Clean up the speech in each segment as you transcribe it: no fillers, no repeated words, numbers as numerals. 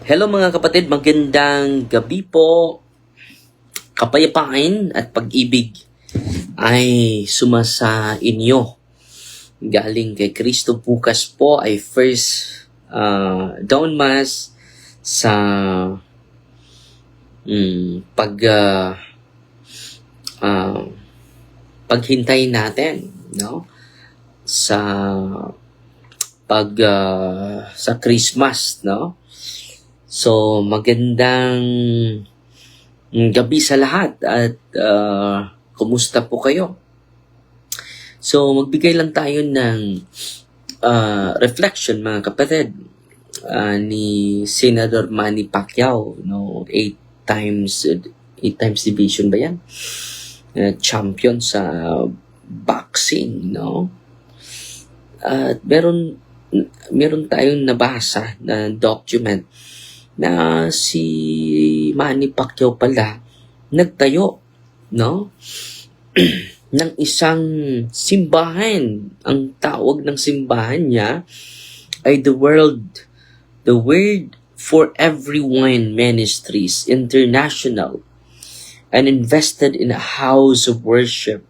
Hello mga kapatid, magandang gabi po. Kapayapaan at pag-ibig ay sumasa inyo. Galing kay Kristo, bukas po ay first dawn mass sa paghintay natin, no? Sa sa Christmas, no? So, magandang gabi sa lahat at kumusta po kayo? So, magbigay lang tayo ng reflection mga kapatid ni Senator Manny Pacquiao, no? 8 times division ba yan? Champion sa boxing, no? At meron tayong nabasa na document na si Manny Pacquiao pala nagtayo, no? ng isang simbahan. Ang tawag ng simbahan niya ay the Word for Everyone Ministries International, and invested in a house of worship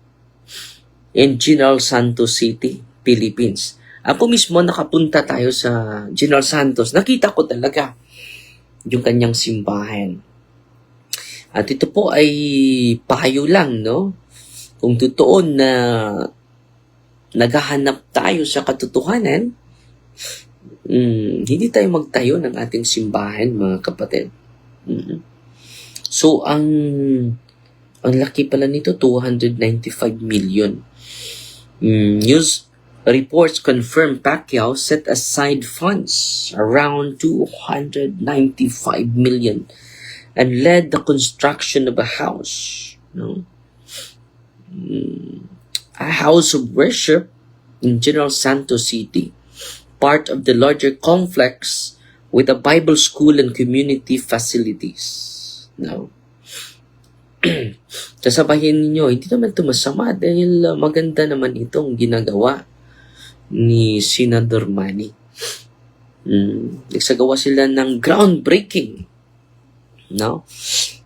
in General Santos City, Philippines. Ako mismo nakapunta tayo sa General Santos. Nakita ko talaga yung kanyang simbahan. At ito po ay payo lang, no? Kung totoo na naghahanap tayo sa katotohanan, hindi tayo magtayo ng ating simbahan, mga kapatid. So, ang laki pala nito, 295 million. News reports confirm Pacquiao set aside funds around 295 million and led the construction of a house, no? A house of worship in General Santos City, part of the larger complex with a Bible school and community facilities. No? Sasabahin ninyo, hindi naman ito masama dahil maganda naman itong ginagawa ni Senator Manny. Nagsagawa sila ng groundbreaking, no?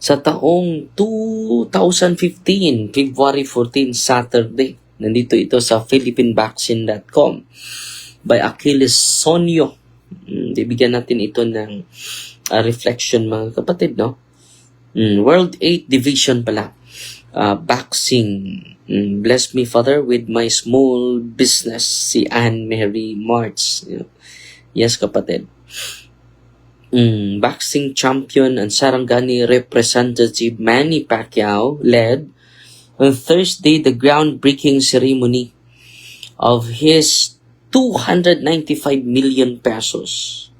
Sa taong 2015, February 14, Saturday. Nandito ito sa philippineboxing.com by Achilles Sonyo. Bibigyan natin ito ng reflection, mga kapatid, no? World 8 Division pala. Boxing. Bless me, Father, with my small business. Si Anne Mary March. Yes, kapatid. Boxing champion and Sarangani representative Manny Pacquiao led on Thursday the groundbreaking ceremony of his 295 million pesos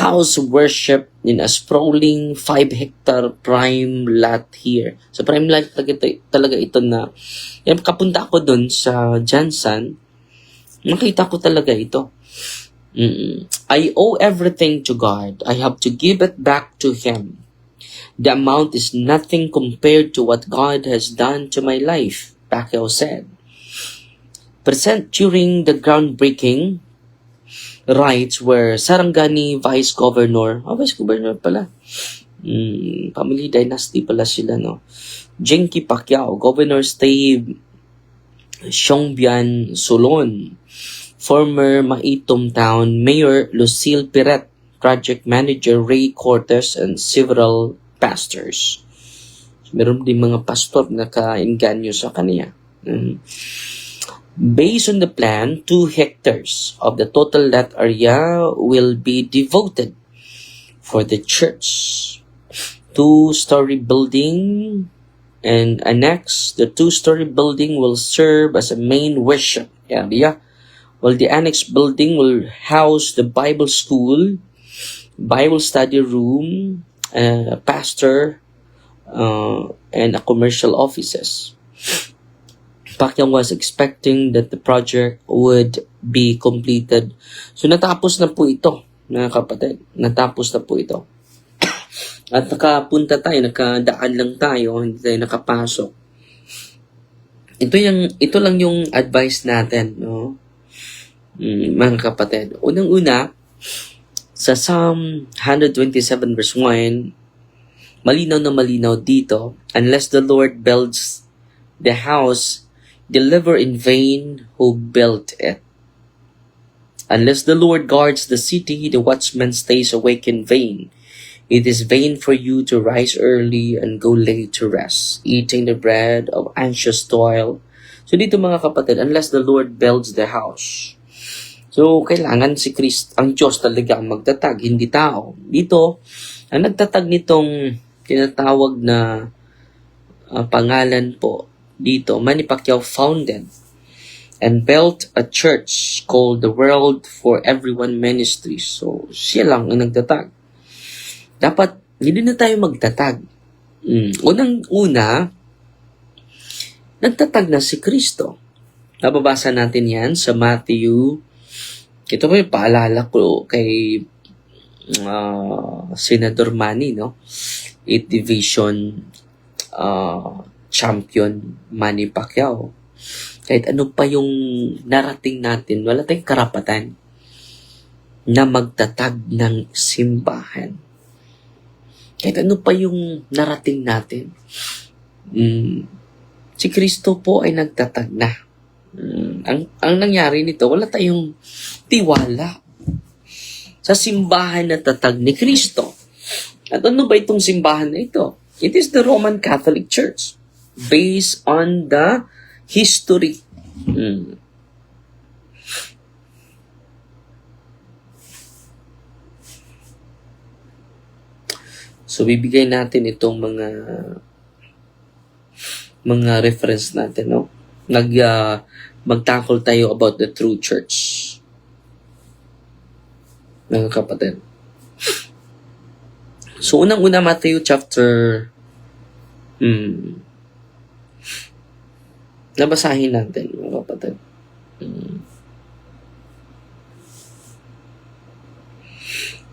house worship in a sprawling 5-hectare prime lot here. So prime lot talaga ito na kapunta ako dun sa Jansan, nakita ko talaga ito. I owe everything to God. I have to give it back to Him. The amount is nothing compared to what God has done to my life, Pacquiao said. Present during the groundbreaking rites were Sarangani Vice Governor pala. Family dynasty pala sila, no? Genki Pacquiao, Governor Steve Xiongbian Solon, former Maitom Town Mayor Lucille Piret, Project Manager Ray Cortez, and several pastors. Meron din mga pastor na ka-inganyo sa kanya. Based on the plan, 2 hectares of the total lot area will be devoted for the church. 2-story building and annex. The 2-story building will serve as a main worship area, while the annex building will house the Bible school, Bible study room, pastor, and a commercial offices. Pacquiao was expecting that the project would be completed. So natapos na po ito, mga kapatid. Natapos na po ito. At nakapunta tayo, nakadaan lang tayo, hindi tayo nakapasok. Ito lang yung advice natin, no? Mga kapatid. Unang-una, Sa Psalm 127 verse 1, malinaw na malinaw dito, unless the Lord builds the house, they labor in vain who built it. Unless the Lord guards the city, the watchman stays awake in vain. It is vain for you to rise early and go late to rest, eating the bread of anxious toil. So dito mga kapatid, unless the Lord builds the house. So kailangan si ang Diyos talaga ang magtatag, hindi tao. Dito, ang nagtatag nitong tinatawag na pangalan po dito, Manny Pacquiao founded and built a church called the World for Everyone Ministries. So siya lang ang nagtatag. Dapat hindi na tayo magtatag. Unang-una, nagtatag na si Kristo. Nababasa natin yan sa Matthew. Ito po yung paalala ko kay Senador Manny, no? 8th Division champion Manny Pacquiao. Kahit ano pa yung narating natin, wala tayong karapatan na magtatag ng simbahan. Kahit ano pa yung narating natin, si Kristo po ay nagtatag na. Ang nangyari nito, wala tayong tiwala sa simbahan na tatag ni Kristo. At ano ba itong simbahan na ito? It is the Roman Catholic Church based on the history. So bibigay natin itong mga reference natin, no? Magtackle tayo about the true church. Mga kapatid. So, unang-una, Matthew chapter nabasahin natin, mga kapatid.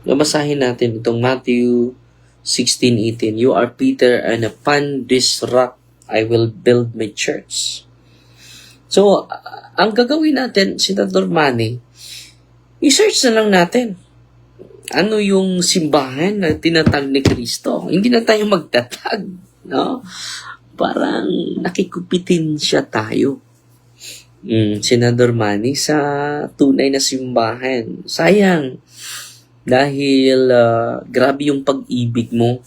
Nabasahin natin itong Matthew 16:18. You are Peter, and upon this rock I will build my church. So, ang gagawin natin, Senador Manny, i-search na lang natin. Ano yung simbahan na tinatag ni Kristo? Hindi na tayo magtatag, no? Parang nakikupitin siya tayo. Senador Manny, sa tunay na simbahan. Sayang. Dahil grabe yung pag-ibig mo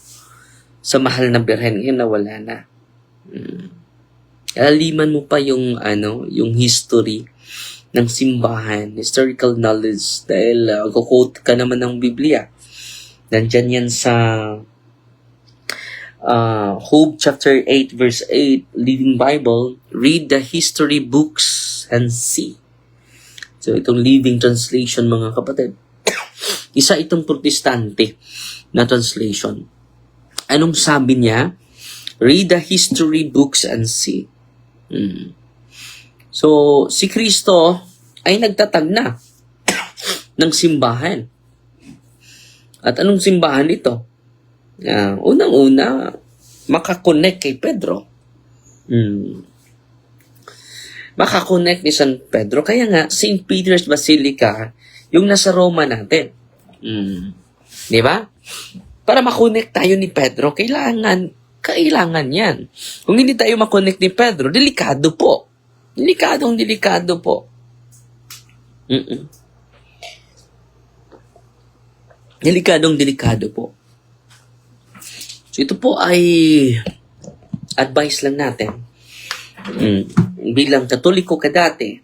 sa mahal na birhen, ngayon nawala na. Aliman mo pa yung yung history ng simbahan, historical knowledge, dahil quote ka naman ng Biblia. Nandyan yan sa Job chapter 8 verse 8, Living Bible, read the history books and see. So itong Living Translation, mga kapatid, isa itong protestante na translation. Anong sabi niya? Read the history books and see. So, si Kristo ay nagtatag na ng simbahan. At anong simbahan ito? Unang-una, makakonect kay Pedro. Makakonect ni San Pedro. Kaya nga, St. Peter's Basilica, yung nasa Roma natin. Di ba? Para makonect tayo ni Pedro, kailangan yan. Kung hindi tayo makonect ni Pedro, delikado po. Delikado po. Delikado po. So ito po ay advice lang natin. Bilang Katoliko ka dati,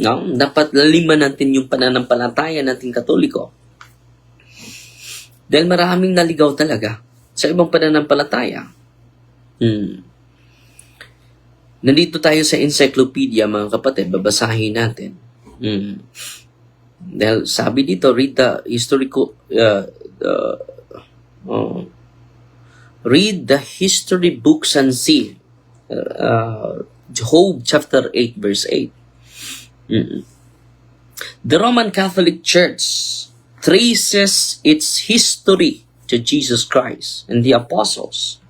no? Dapat laliman natin yung pananampalataya nating Katoliko. Dahil maraming naligaw talaga sa ibang pananampalataya. Nandito tayo sa encyclopedia, mga kapatid, babasahin natin. Dahil sabi dito, read the historical, read the history books and see. Job chapter 8 verse 8. The Roman Catholic Church traces its history to Jesus Christ and the apostles.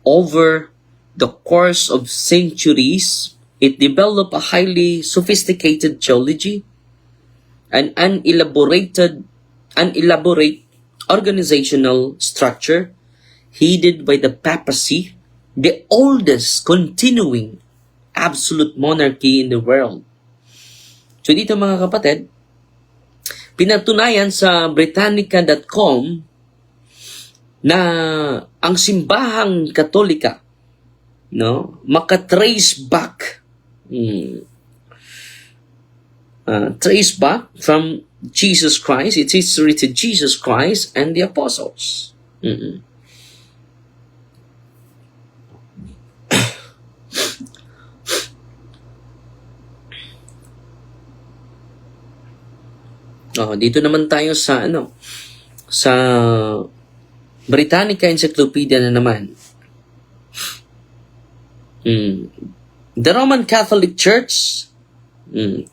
Over the course of centuries, it developed a highly sophisticated theology, an unelaborated an elaborate organizational structure headed by the papacy, the oldest continuing absolute monarchy in the world. So dito mga kapatid, pinatunayan sa Britannica.com na ang simbahang Katolika, no, makatrace back trace back from Jesus Christ, its history to Jesus Christ and the apostles. Dito naman tayo sa sa Britannica Encyclopedia na naman. The Roman Catholic Church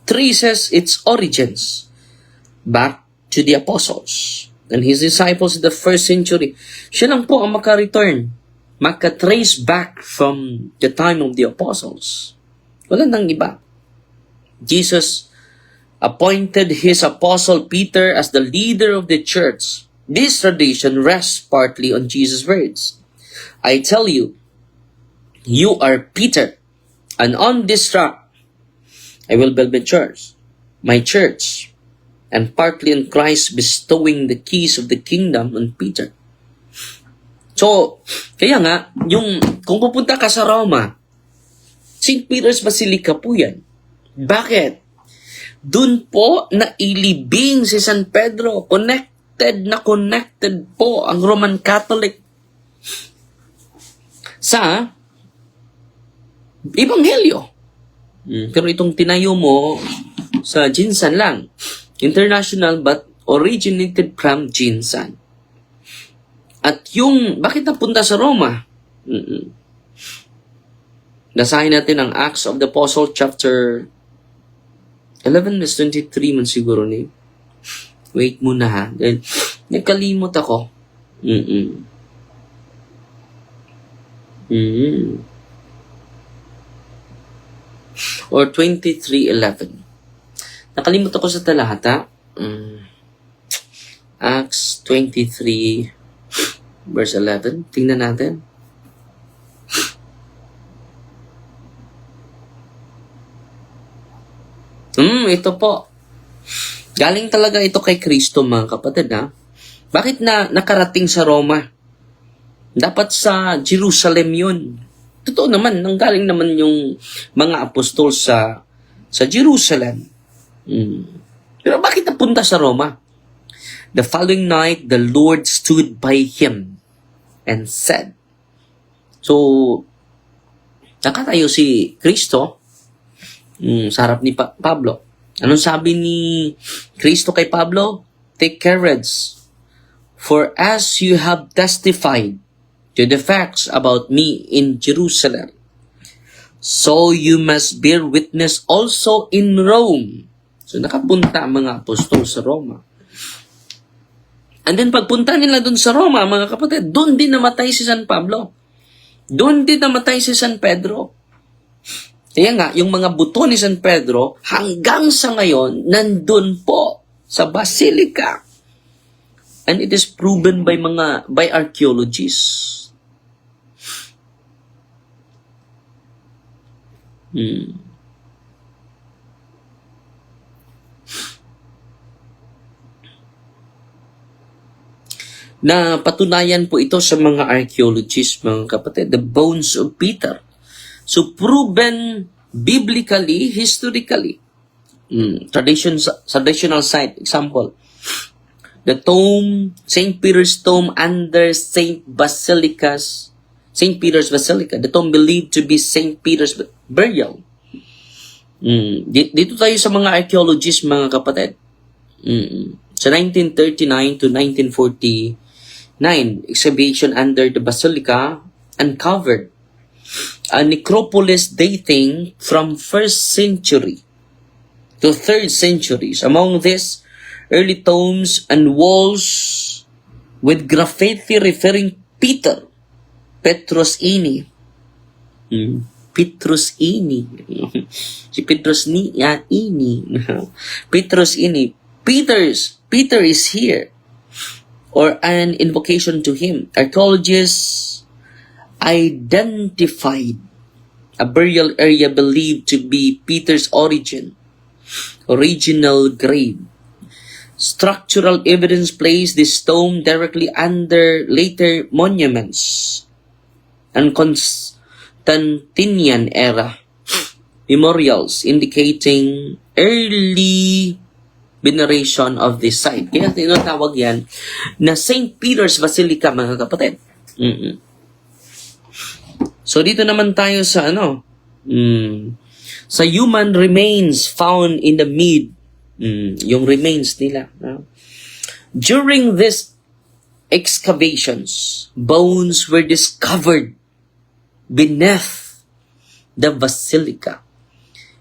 traces its origins back to the apostles and his disciples in the first century. Siya lang po ang maka-trace back from the time of the apostles. Wala nang iba. Jesus appointed his apostle Peter as the leader of the church. This tradition rests partly on Jesus' words. I tell you, you are Peter, and on this rock I will build my church, and partly on Christ bestowing the keys of the kingdom on Peter. So, kaya nga, kung pupunta ka sa Roma, St. Peter's Basilica po yan. Bakit? Doon po nailibing si San Pedro. Connected po ang Roman Catholic sa Ebanghelyo. Pero itong tinayo mo sa Jinsan lang. International but originated from Jinsan. At bakit napunta sa Roma? Basahin natin ang Acts of the Apostle chapter 11 verse 23 man siguro ni. Wait muna ha. Dahil nagkalimot ako. Or 23:11. Nakalimot ako sa talata. Acts 23 verse 11. Tingnan natin. Ito po. Galing talaga ito kay Kristo mga kapatid ha. Bakit nakarating sa Roma? Dapat sa Jerusalem yun. Totoo naman, nanggaling naman yung mga apostol sa Jerusalem. Pero bakit napunta sa Roma? The following night, the Lord stood by him and said. So, nakatayo si Kristo sa harap ni Pablo. Anong sabi ni Kristo kay Pablo? Take courage, for as you have testified to the facts about me in Jerusalem, so you must bear witness also in Rome. So nakapunta ang mga apostol sa Roma. And then pagpunta nila dun sa Roma, mga kapatid, doon din namatay si San Pablo. Doon din namatay si San Pedro. Kaya nga, yung mga buto ni San Pedro, hanggang sa ngayon, nandun po sa Basilica. And it is proven by archaeologists. Na patunayan po ito sa mga archaeologists, mga kapatid, the bones of Peter. So, proven biblically, historically. Traditional site, example. The tomb, St. Peter's tomb under St. Peter's Basilica. The tomb believed to be St. Peter's burial. Dito tayo sa mga archaeologists, mga kapatid. Sa 1939 to 1949, excavation under the Basilica uncovered a necropolis dating from 1st century to 3rd centuries. Among these, early tombs and walls with graffiti referring Petrus Ini. Petrus Ini. Si Petrus Ini. Petrus Ini. Peter is here. or an invocation to him. Archaeologists identified a burial area believed to be Peter's original grave. Structural evidence placed this tomb directly under later monuments and Constantinian era memorials indicating early veneration of this site. Kaya tinatawag yan na St. Peter's Basilica, mga kapatid. So dito naman tayo sa sa human remains found in the yung remains nila. During these excavations, bones were discovered beneath the basilica.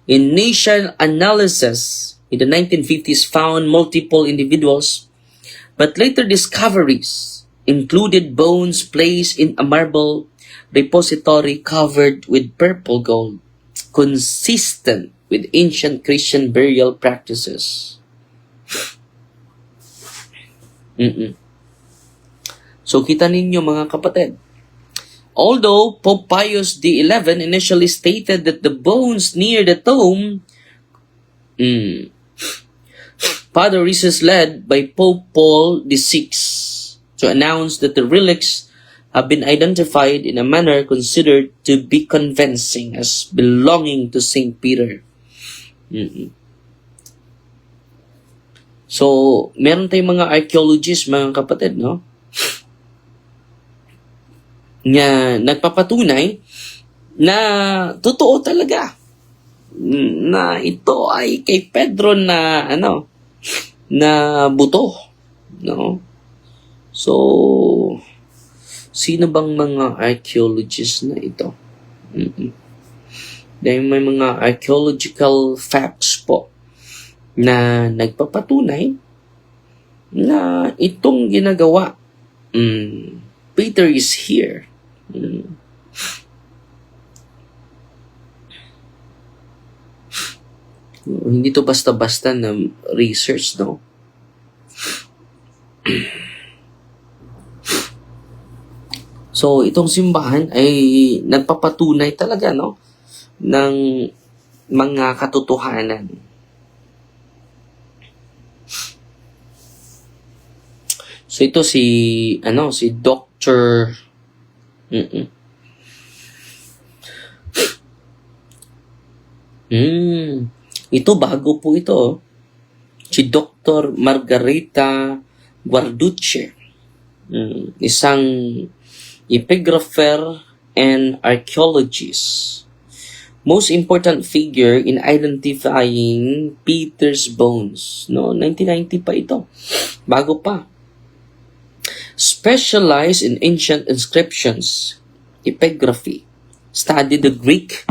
Initial analysis in the 1950s found multiple individuals, but later discoveries included bones placed in a marble repository covered with purple gold, consistent with ancient Christian burial practices. So kita ninyo, mga kapatid, although Pope Pius XI initially stated that the bones near the tomb, Father Rhesus led by Pope Paul VI to announce that the relics have been identified in a manner considered to be convincing as belonging to St. Peter. So, meron tayong mga archaeologists, mga kapatid, no? Na nagpapatunay na totoo talaga na ito ay kay Pedro na na buto, no? So, sino bang mga archaeologists na ito? Dahil may mga archaeological facts po na nagpapatunay na itong ginagawa. Peter is here. Hindi to basta-basta na research, no? So, itong simbahan ay nagpapatunay talaga, no? Ng mga katotohanan. So, ito si Dr. Ito, bago po ito. Si Dr. Margarita Guarducci. Isang epigrapher and archaeologist. Most important figure in identifying Peter's bones. No, 1990 pa ito. Bago pa. Specialized in ancient inscriptions, epigraphy. Studied the Greek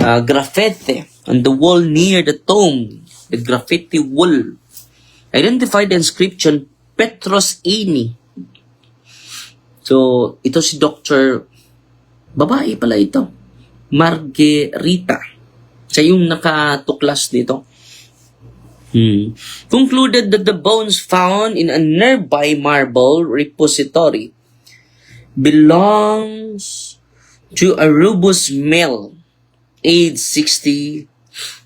graffiti on the wall near the tomb. The graffiti wall. Identified the inscription Petros Ani. So, ito si Dr. Babae pala ito. Margarita. Siya yung nakatuklas dito. Concluded that the bones found in a nearby marble repository belongs to a robust male, aged 60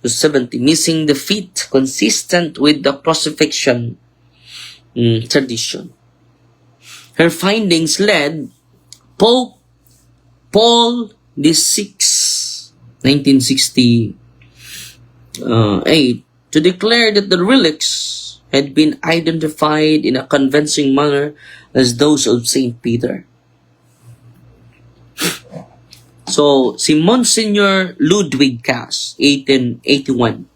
to 70, missing the feet, consistent with the crucifixion tradition. Her findings led Pope Paul VI, 1968, to declare that the relics had been identified in a convincing manner as those of St. Peter. So, si Monsignor Ludwig Cass, 1881,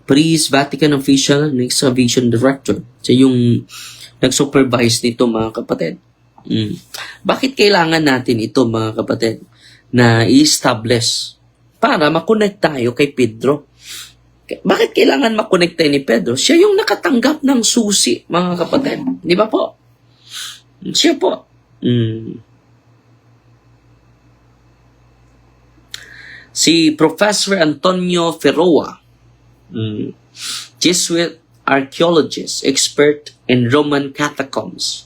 priest, Vatican official, and excavation director. Siya yung nag-supervise nito, mga kapatid. Bakit kailangan natin ito, mga kapatid, na i-establish para makonect tayo kay Pedro? Bakit kailangan makonect tayo ni Pedro? Siya yung nakatanggap ng susi, mga kapatid. Di ba po? Siya po. Si Professor Antonio Ferroa, Jesuit archaeologist, expert in Roman catacombs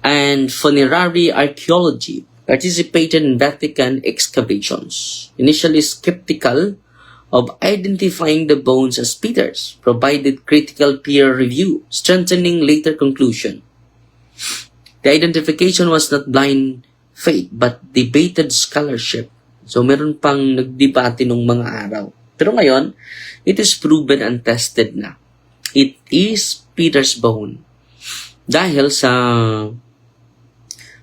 and funerary archaeology, participated in Vatican excavations. Initially skeptical of identifying the bones as Peter's, provided critical peer review, strengthening later conclusion. The identification was not blind faith, but debated scholarship. So, meron pang nagdebate nung mga araw. Pero ngayon, it is proven and tested na. It is Peter's bone. Dahil sa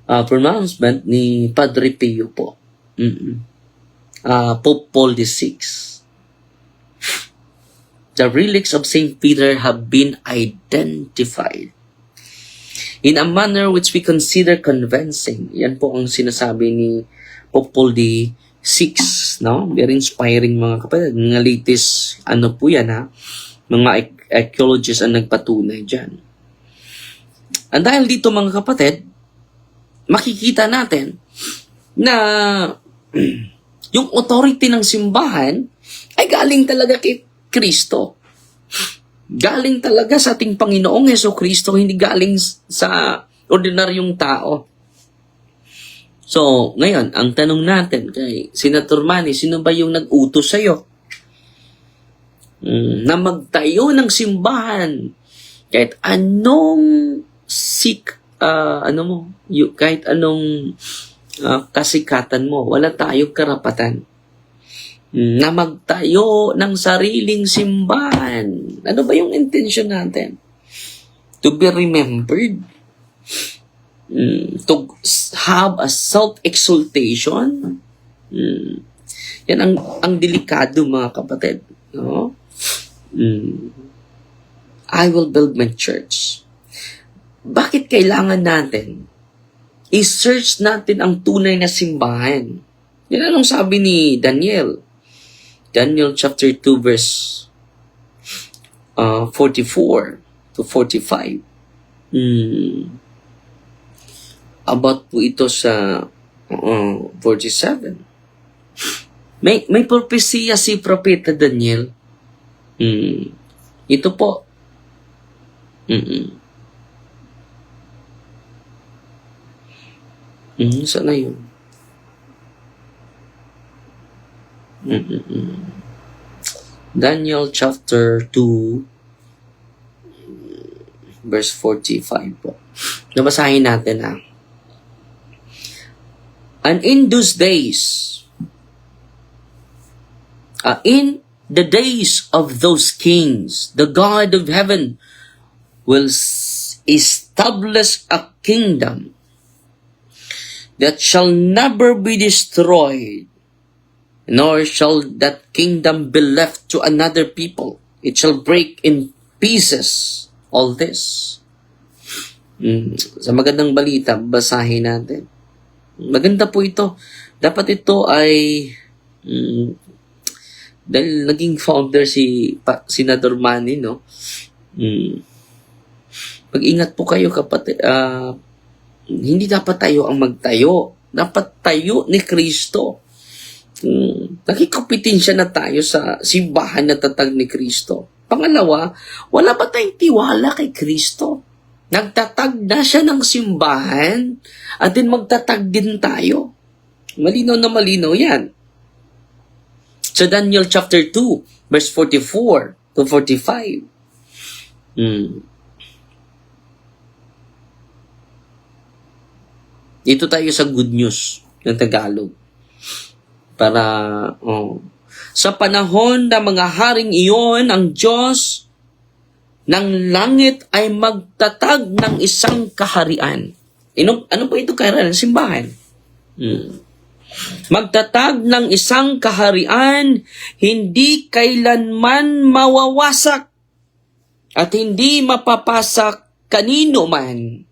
pronouncement ni Padre Pio po. Pope Paul VI. The relics of St. Peter have been identified in a manner which we consider convincing. Yan po ang sinasabi ni Pope Paul VI, no? Very inspiring mga kapatid. Mga latest, po yan ha? Mga archaeologists ang nagpatunay dyan. And dahil dito mga kapatid, makikita natin na yung authority ng simbahan ay galing talaga kay Kristo. Galing talaga sa ating Panginoong Jesucristo, hindi galing sa ordinaryong tao. So, ngayon, ang tanong natin kay Senator Manny, sino ba yung nag-utos sa'yo? Na magtayo ng simbahan kahit anong kahit anong kasikatan mo, wala tayong karapatan na magtayo ng sariling simbahan. Ano ba yung intention natin? To be remembered? To have a self-exaltation? Yan ang delikado mga kapatid. No? I will build my church. Bakit kailangan natin i-search natin ang tunay na simbahan? Yan anong sabi ni Daniel. Daniel chapter 2 verse 44 to 45. About po ito sa 47. May propesya si Propeta Daniel. Ito po. Saan na yun? Daniel chapter 2 verse 45 po. Nabasahin natin ha. And in those days, in the days of those kings, the God of heaven will establish a kingdom that shall never be destroyed, nor shall that kingdom be left to another people. It shall break in pieces. All this. Sa magandang balita, basahin natin. Maganda po ito. Dapat ito ay dahil naging founder si Senator Manny, no? Pag-ingat po kayo kapatid. Hindi dapat tayo ang magtayo. Dapat tayo ni Kristo. Nakikopetensya na tayo sa simbahan na tatag ni Kristo. Pangalawa, wala ba tayong tiwala kay Kristo? Nagtatag na siya ng simbahan at din magtatag din tayo. Malinaw na malinaw yan. Sa Daniel chapter 2, verse 44 to 45. Dito tayo sa good news ng Tagalog. Sa panahon ng mga haring iyon, ang Diyos ng langit ay magtatag ng isang kaharian. Ano po ito kaharian? Simbahan. Magtatag ng isang kaharian, hindi kailanman mawawasak at hindi mapapasak kanino man.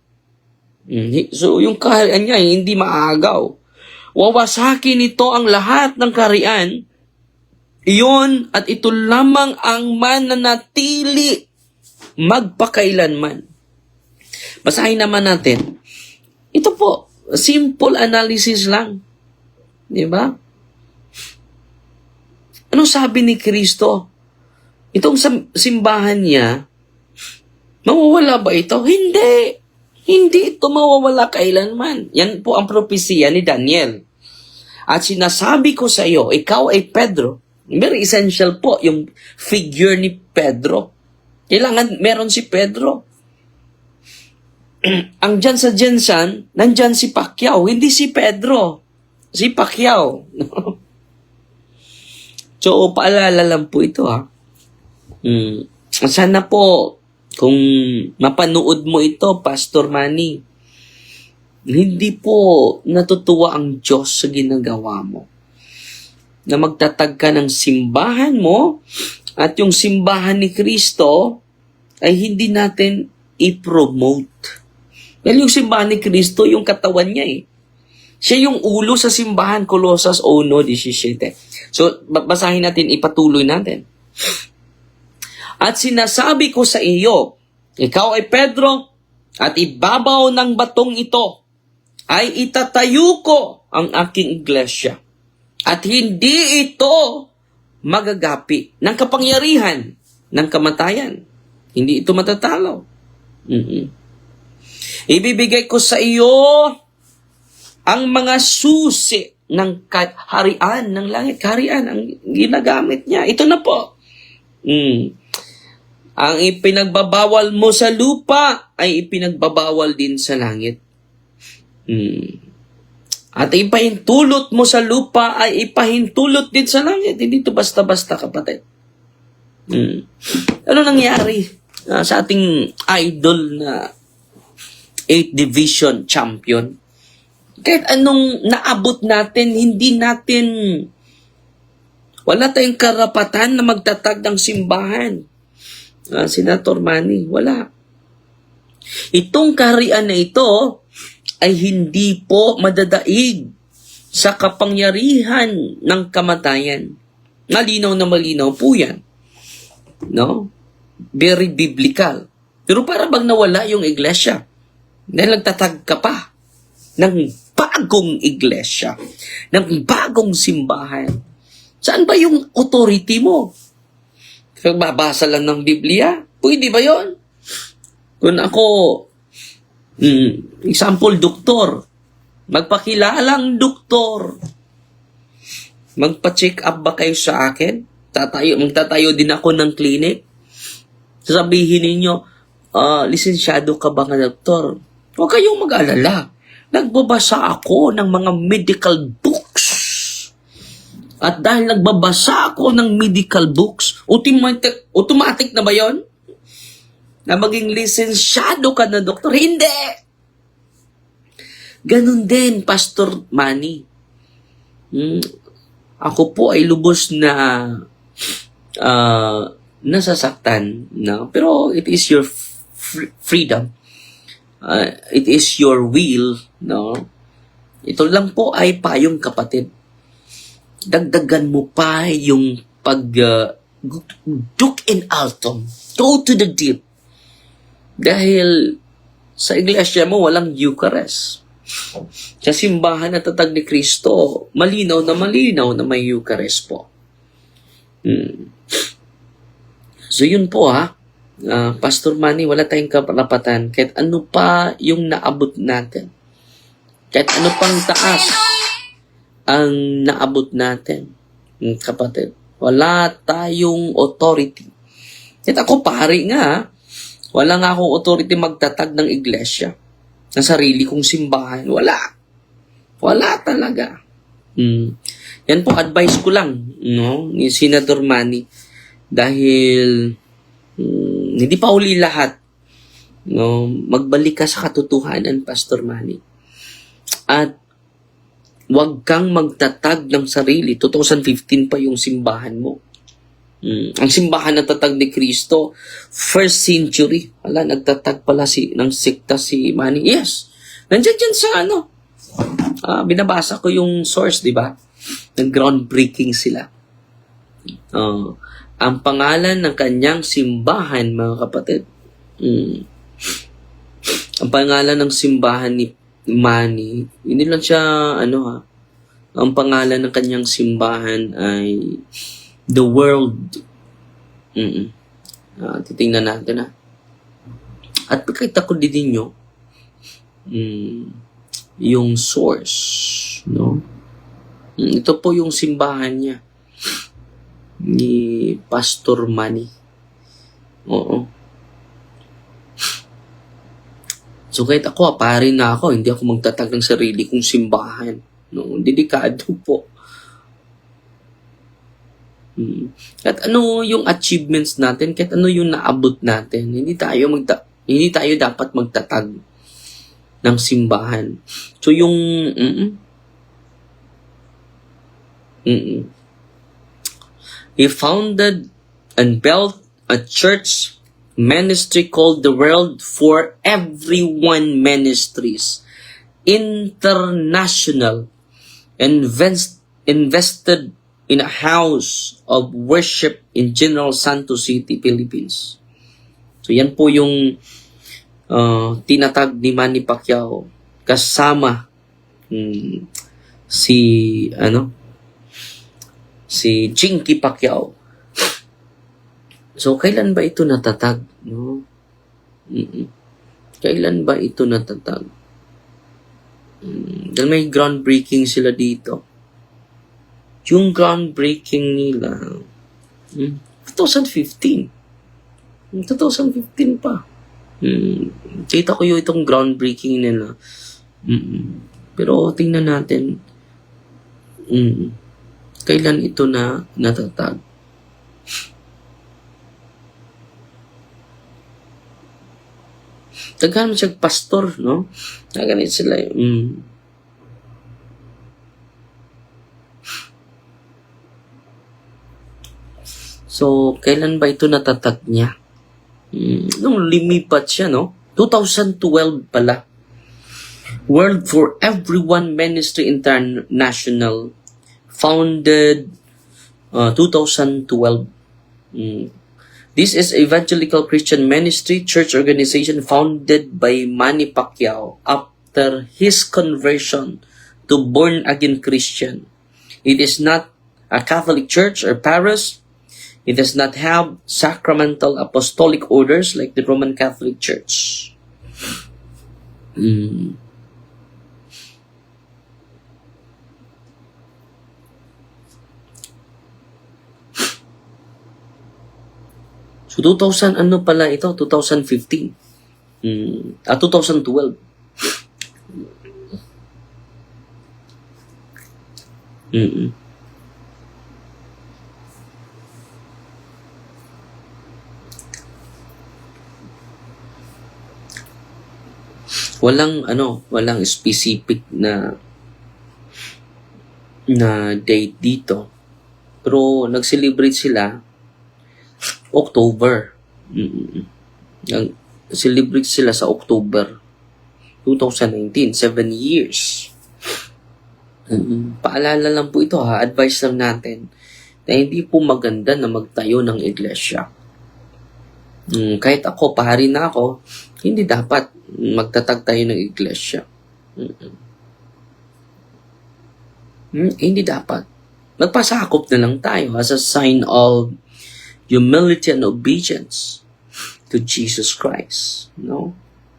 So, yung kaharian niya hindi maagaw. Wawasakin ito ang lahat ng kaharian. Iyon at ito lamang ang mananatili magpakailanman. Basahin naman natin. Ito po, simple analysis lang. Di ba? Anong sabi ni Kristo? Itong simbahan niya, Mawawala ba ito? Hindi. Hindi ito mawawala kailanman. Yan po ang propesiya ni Daniel. At sinasabi ko sa iyo, ikaw ay Pedro. Very essential po yung figure ni Pedro. Kailangan meron si Pedro. Ang dyan sa Jensen, nandyan si Pacquiao, hindi si Pedro. Si Pacquiao. So, paalala lang po ito ha. Sana po, kung mapanood mo ito, Pastor Manny, hindi po natutuwa ang Diyos sa ginagawa mo. Na magtatag ka ng simbahan mo at yung simbahan ni Kristo ay hindi natin i-promote. Dahil yung simbahan ni Kristo, yung katawan niya eh. Siya yung ulo sa simbahan, Colossus 1:17. So, basahin natin, ipatuloy natin. At sinasabi ko sa iyo, ikaw ay Pedro, at ibabaw ng batong ito ay itatayo ko ang aking iglesia. At hindi ito magagapi ng kapangyarihan ng kamatayan. Hindi ito matatalo. Ibibigay ko sa iyo ang mga susi ng harian ng langit. Harian ang ginagamit niya. Ito na po. Ang ipinagbabawal mo sa lupa ay ipinagbabawal din sa langit. At ipahintulot mo sa lupa ay ipahintulot din sa langit. Hindi ito basta-basta, kapatid. Ano nangyari sa ating idol na 8th Division champion? Kahit anong naabot natin, hindi natin, wala tayong karapatan na magtatag ng simbahan. Senator Manny, wala. Itong kaharian na ito ay hindi po madadaig sa kapangyarihan ng kamatayan. Malinaw na malinaw po yan. No? Very biblical. Pero para bang nawala yung iglesia? Dahil nagtatag ka pa ng bagong iglesia, ng bagong simbahan. Saan ba yung authority mo? Babasa lang ng Biblia? Pwede ba yon? Kung ako, example, doktor, magpakilalang doktor, magpa-check up ba kayo sa akin? Magtatayo din ako ng clinic? Sasabihin ninyo, lisensyado ka ba nga doktor? Huwag kayong mag-alala. Nagbabasa ako ng mga medical books. At dahil nagbabasa ako ng medical books, automatic na ba yon? Na maging lisensyado ka na doktor? Hindi! Ganun din, Pastor Manny. Ako po ay lubos na nasasaktan. No? Pero it is your freedom. It is your will. No? Ito lang po ay payong, kapatid. Dagdagan mo pa yung duk in altum. Go to the deep. Dahil sa iglesia mo walang Eucharist. Sa simbahan na tatag ni Kristo, malinaw na may Eucharist po. So yun po Pastor Manny, wala tayong karapatan kahit ano pa yung naabot natin. Kahit ano pang taas ang naabot natin, kapatid. Wala tayong authority. Kahit ako pari nga, wala nga akong authority magtatag ng iglesia. Ng sarili kong simbahan. Wala. Wala talaga. Yan po, advice ko lang, no, ni Senator Manny. Dahil hindi pa huli lahat. No, magbalik ka sa katotohanan, Pastor Manny. At huwag kang magtatag ng sarili. 2015 pa yung simbahan mo. Ang simbahan na tatag ni Kristo, 1st century. Wala, nagtatag pala ng sekta si Manny. Yes. Nandiyan dyan sa binabasa ko yung source, di ba? Nag-groundbreaking sila. Ang pangalan ng kanyang simbahan, mga kapatid. Ang pangalan ng simbahan ni Manny, hindi lang siya, ang pangalan ng kanyang simbahan ay The World. Titingnan natin At pakita ko din ninyo yung source, no? Ito po yung simbahan niya ni Pastor Manny. Oo. So kahit ako, pare na ako, hindi ako magtatag ng sarili kong simbahan. No, delikado po. At ano yung achievements natin, kahit ano yung naabot natin, hindi tayo dapat magtatag ng simbahan. So yung he founded and built a church ministry called the World for Everyone Ministries, international, invested in a house of worship in General Santos City, Philippines. So yan po yung tinatag ni Manny Pacquiao kasama si Chinky Pacquiao. So kailan ba ito natatag, no? Kailan ba ito natatag? Dahil may groundbreaking sila dito. Yung groundbreaking nila 2015 pa. Kita ko yung itong groundbreaking nila. Pero tingnan natin kailan ito na natatag. Taghan mo siya pastor, no? Naganit sila. So, kailan ba ito natatag niya? Nung lumipat siya, no? 2012 pala. World for Everyone Ministry International, founded 2012. This is evangelical Christian ministry church organization founded by Manny Pacquiao after his conversion to born-again Christian. It is not a Catholic church or parish. It does not have sacramental apostolic orders like the Roman Catholic Church. So 2000 ano pala ito? 2015. 2012. Walang specific na date dito. Pero nag-celebrate sila October. Celebrate sila sa October 2019, 7 years. Paalala lang po ito ha, advice lang natin na hindi po maganda na magtayo ng iglesia. Kahit ako, pahari na ako, hindi dapat magtatag tayo ng iglesia. Hindi dapat. Magpasakop na lang tayo as a sign of humility and obedience to Jesus Christ. No?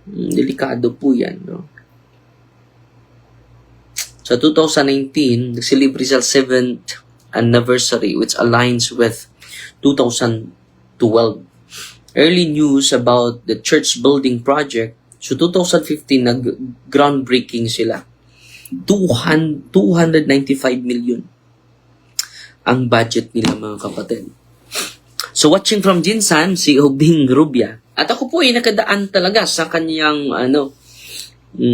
Delikado po yan. No? Sa 2019, nag-celebrate sa 7th anniversary which aligns with 2012. Early news about the church building project. So 2015, nag-groundbreaking sila. 295 million ang budget nila, mga kapatid. So watching from Jinsan, si Obing Rubia. At ako po ay nakadaan talaga sa kanyang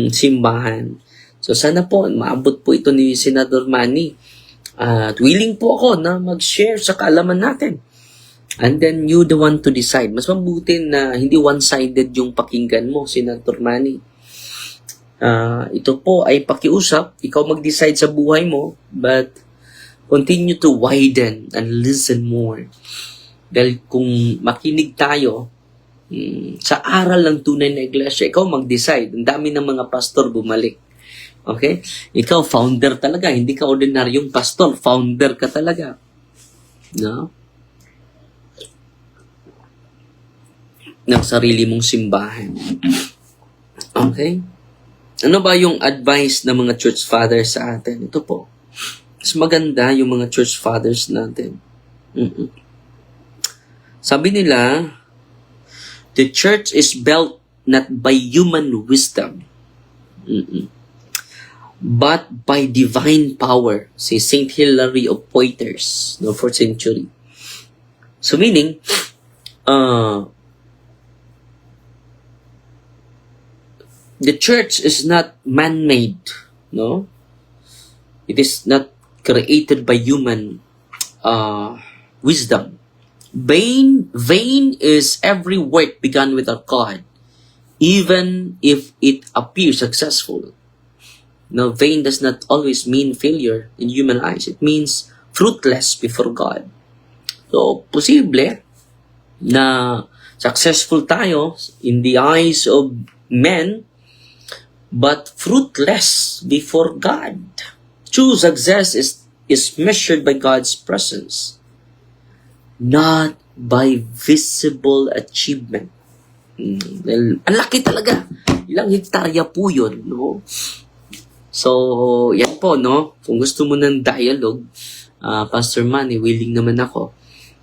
simbahan. So sana po maabot po ito ni Senador Manny. At willing po ako na mag-share sa kaalaman natin. And then you the one to decide. Mas mabuti na hindi one-sided yung pakinggan mo, Senator Manny. Ito po ay pakiusap. Ikaw mag-decide sa buhay mo, but continue to widen and listen more. Dahil kung makinig tayo sa aral ng tunay na iglesia, ikaw mag-decide. Ang dami ng mga pastor bumalik. Okay? Ikaw founder talaga. Hindi ka ordinaryong pastor. Founder ka talaga. No? ng sarili mong simbahan. Okay? Ano ba yung advice ng mga church fathers sa atin? Ito po. Mas maganda yung mga church fathers natin. Sabi nila, the church is built not by human wisdom, but by divine power. Si Saint Hilary of Poitiers, no, 4th century. So meaning, the church is not man-made, no? It is not created by human wisdom. Vain is every work begun without God, even if it appears successful. No, vain does not always mean failure in human eyes. It means fruitless before God. So, posible na successful tayo in the eyes of men, but fruitless before God. True success is measured by God's presence, not by visible achievement. Ang laki talaga. Ilang hektarya po yun, no? So, yan po, no? Kung gusto mo ng dialogue, Pastor Manny, willing naman ako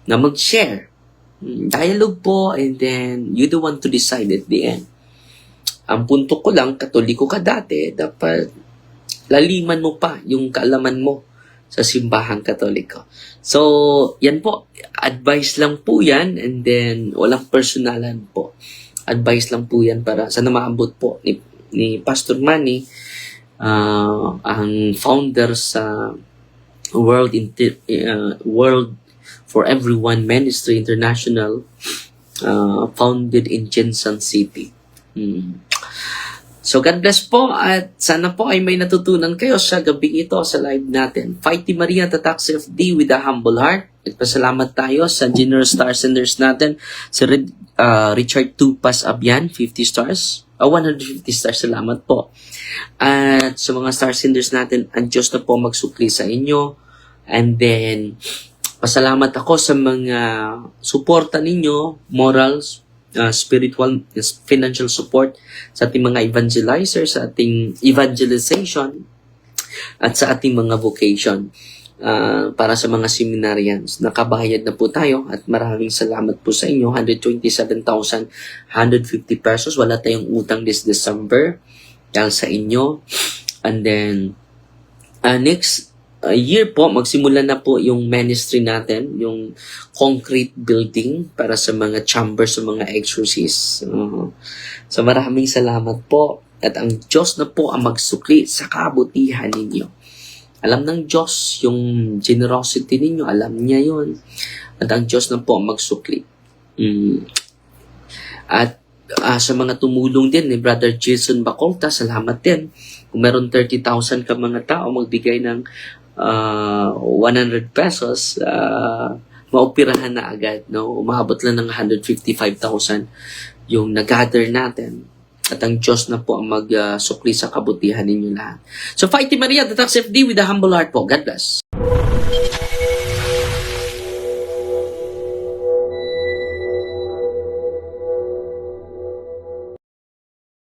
na mag-share. Dialogue po, and then you the one to decide at the end. Ang punto ko lang, Katoliko ka dati, dapat laliman mo pa yung kaalaman mo sa simbahang Katoliko. So, yan po. Advice lang po yan, and then walang personalan po. Advice lang po yan para sana maabot po ni Pastor Manny, ang founder sa World for Everyone Ministry International, founded in Jensen City. So God bless po, at sana po ay may natutunan kayo sa gabing ito sa live natin. Fighty Maria Tatak CFD with a humble heart. At pasalamat tayo sa generous star senders natin. Si Richard Tupas Abyan, 50 stars. 150 stars, salamat po. At sa mga star senders natin, ang Diyos na po magsukli sa inyo. And then, pasalamat ako sa mga suporta ninyo, morals, spiritual, financial support sa ating mga evangelizers, sa ating evangelization, at sa ating mga vocation. Para sa mga seminarians, nakabayad na po tayo, at maraming salamat po sa inyo. 127,150 pesos. Wala tayong utang this December dahil sa inyo. And then, next year po, magsimula na po yung ministry natin, yung concrete building para sa mga chambers, sa mga exorcists. So maraming salamat po, at ang Diyos na po ang magsukli sa kabutihan ninyo. Alam ng Diyos yung generosity ninyo, alam niya yun, at ang Diyos na po ang magsukli. At sa mga tumulong din ni Brother Jason Bacolta, salamat din. Kung meron 30,000 ka mga tao, magbigay ng 100 pesos, maoperahan na agad, no? Umabot lang ng 155,000 yung nag-gather natin. At ang Diyos na po ang magsukli sa kabutihan ninyo lahat. So, Fighty Maria, the Tax FD with a humble heart po. God bless.